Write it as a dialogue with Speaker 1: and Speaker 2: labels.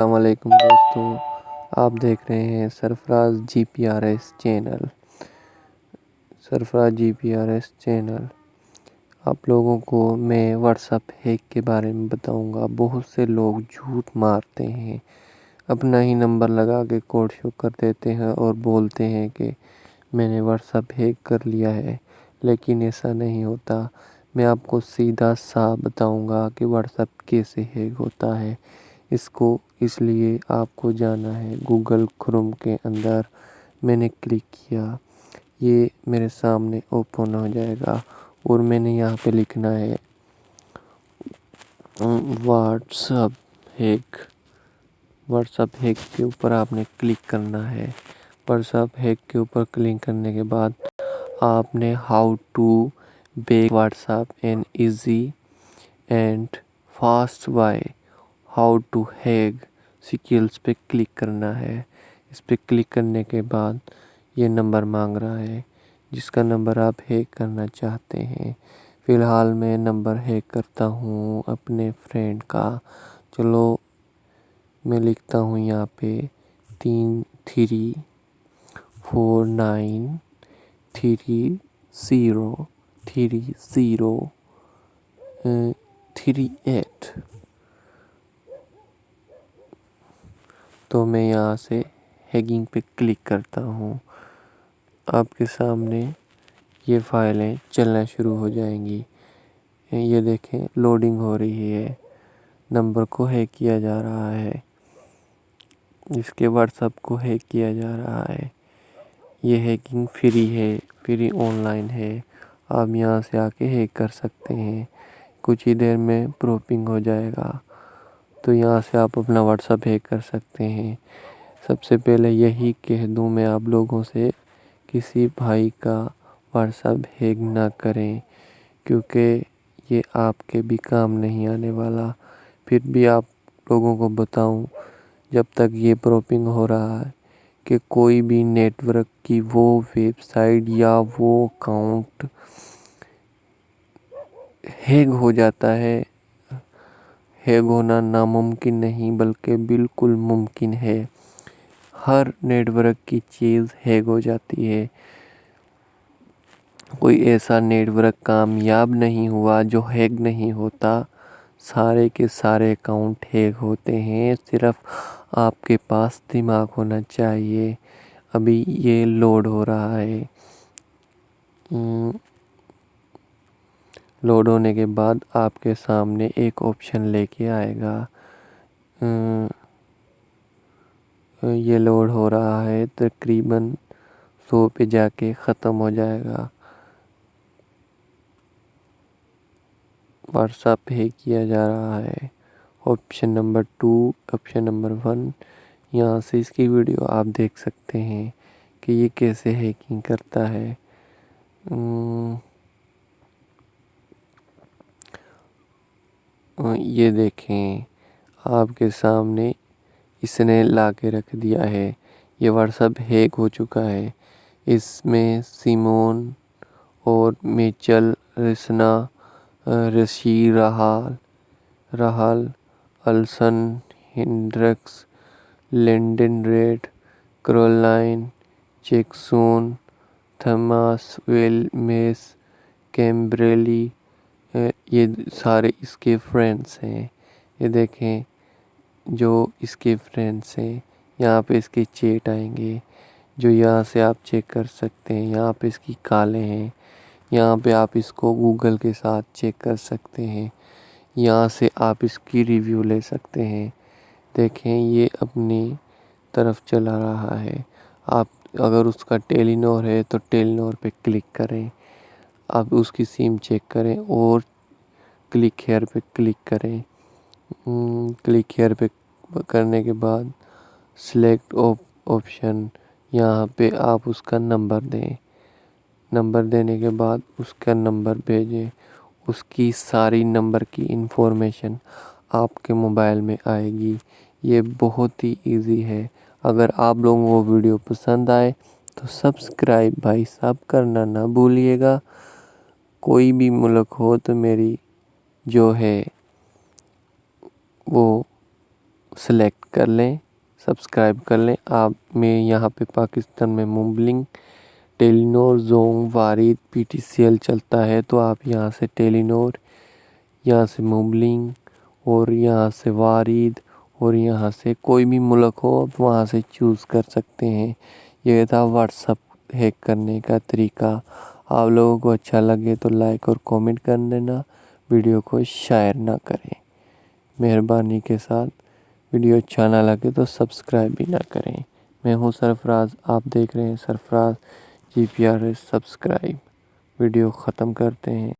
Speaker 1: السلام علیکم دوستو، آپ دیکھ رہے ہیں سرفراز جی پی آر ایس چینل۔ آپ لوگوں کو میں واٹس ایپ ہیک کے بارے میں بتاؤں گا۔ بہت سے لوگ جھوٹ مارتے ہیں، اپنا ہی نمبر لگا کے کوڈ شو کر دیتے ہیں اور بولتے ہیں کہ میں نے واٹس ایپ ہیک کر لیا ہے، لیکن ایسا نہیں ہوتا۔ میں آپ کو سیدھا صاف بتاؤں گا کہ واٹس ایپ کیسے ہیک ہوتا ہے۔ اس لیے آپ کو جانا ہے گوگل کروم کے اندر۔ میں نے کلک کیا، یہ میرے سامنے اوپن ہو جائے گا اور میں نے یہاں پہ لکھنا ہے واٹس ایپ ہیک کے اوپر آپ نے کلک کرنا ہے۔ واٹس ایپ ہیک کے اوپر کلک کرنے کے بعد آپ نے how to back WhatsApp an easy and fast way how to hack skills پہ کلک کرنا ہے۔ اس پہ کلک کرنے کے بعد یہ نمبر مانگ رہا ہے جس کا نمبر آپ ہیک کرنا چاہتے ہیں۔ فی الحال میں نمبر ہیک کرتا ہوں اپنے فرینڈ کا۔ چلو میں لکھتا ہوں یہاں پہ 3349303038۔ تو میں یہاں سے ہیکنگ پہ کلک کرتا ہوں۔ آپ کے سامنے یہ فائلیں چلنا شروع ہو جائیں گی۔ یہ دیکھیں لوڈنگ ہو رہی ہے، نمبر کو ہیک کیا جا رہا ہے، اس کے واٹس ایپ کو ہیک کیا جا رہا ہے۔ یہ ہیکنگ فری آن لائن ہے، آپ یہاں سے آ کے ہیک کر سکتے ہیں۔ کچھ ہی دیر میں پروفنگ ہو جائے گا، تو یہاں سے آپ اپنا واٹس ایپ ہیک کر سکتے ہیں۔ سب سے پہلے یہی کہہ دوں میں آپ لوگوں سے، کسی بھائی کا واٹس ایپ ہیک نہ کریں، کیونکہ یہ آپ کے بھی کام نہیں آنے والا۔ پھر بھی آپ لوگوں کو بتاؤں، جب تک یہ پروفنگ ہو رہا ہے کہ کوئی بھی نیٹ ورک کی وہ ویب سائٹ یا وہ اکاؤنٹ ہیک ہو جاتا ہے، ہیک ہونا ناممکن نہیں بلکہ بالکل ممکن ہے۔ ہر نیٹ ورک کی چیز ہیک ہو جاتی ہے۔ کوئی ایسا نیٹ ورک کامیاب نہیں ہوا جو ہیک نہیں ہوتا۔ سارے کے سارے اکاؤنٹ ہیک ہوتے ہیں، صرف آپ کے پاس دماغ ہونا چاہیے۔ ابھی یہ لوڈ ہو رہا ہے۔ لوڈ ہونے کے بعد آپ کے سامنے ایک آپشن لے کے آئے گا۔ یہ لوڈ ہو رہا ہے، تقریباً 100 پہ جا کے ختم ہو جائے گا۔ واٹس ایپ ہیک کیا جا رہا ہے۔ آپشن نمبر 2، آپشن نمبر 1، یہاں سے اس کی ویڈیو آپ دیکھ سکتے ہیں کہ یہ کیسے ہیکنگ کرتا ہے۔ یہ دیکھیں آپ کے سامنے اس نے لا کے رکھ دیا ہے۔ یہ واٹس ایپ ہیک ہو چکا ہے۔ اس میں سیمون اور Mitchell, Rasna, Rishi Rahul, Alison Hendricks, Landon Reed, Caroline Jackson, Thomas ویلمیس، کیمبرلی، یہ سارے اس کے فرینڈز ہیں۔ یہ دیکھیں جو اس کے فرینڈز ہیں، یہاں پہ اس کے چیٹ آئیں گے جو یہاں سے آپ چیک کر سکتے ہیں۔ یہاں پہ اس کی کالیں ہیں، یہاں پہ آپ اس کو گوگل کے ساتھ چیک کر سکتے ہیں۔ یہاں سے آپ اس کی ریویو لے سکتے ہیں۔ دیکھیں یہ اپنی طرف چلا رہا ہے۔ آپ اگر اس کا ٹیلی نار ہے تو ٹیلی نار پہ کلک کریں، آپ اس کی سیم چیک کریں اور کلک ہیئر پہ کلک کریں۔ کلک ہیئر پہ کرنے کے بعد سلیکٹ آپشن، یہاں پہ آپ اس کا نمبر دیں۔ نمبر دینے کے بعد اس کا نمبر بھیجیں۔ اس کی ساری نمبر کی انفارمیشن آپ کے موبائل میں آئے گی۔ یہ بہت ہی ایزی ہے۔ اگر آپ لوگوں کو ویڈیو پسند آئے تو سبسکرائب بھائی صاحب کرنا نہ بھولیے گا۔ کوئی بھی ملک ہو تو میری جو ہے وہ سلیکٹ کر لیں، سبسکرائب کر لیں۔ آپ میں یہاں پہ پاکستان میں Mobilink, Telenor, Zong, Warid, P T C L چلتا ہے، تو آپ یہاں سے ٹیلی نور، یہاں سے موبلنگ اور یہاں سے وارید اور یہاں سے کوئی بھی ملک ہو آپ وہاں سے چوز کر سکتے ہیں۔ یہ تھا واٹس ایپ ہیک کرنے کا طریقہ۔ آپ لوگوں کو اچھا لگے تو لائک اور کامنٹ کر دینا، ویڈیو کو شیئر نہ کریں مہربانی کے ساتھ۔ ویڈیو اچھا نہ لگے تو سبسکرائب بھی نہ کریں۔ میں ہوں سرفراز، آپ دیکھ رہے ہیں سرفراز GPRS۔ سبسکرائب۔ ویڈیو ختم کرتے ہیں۔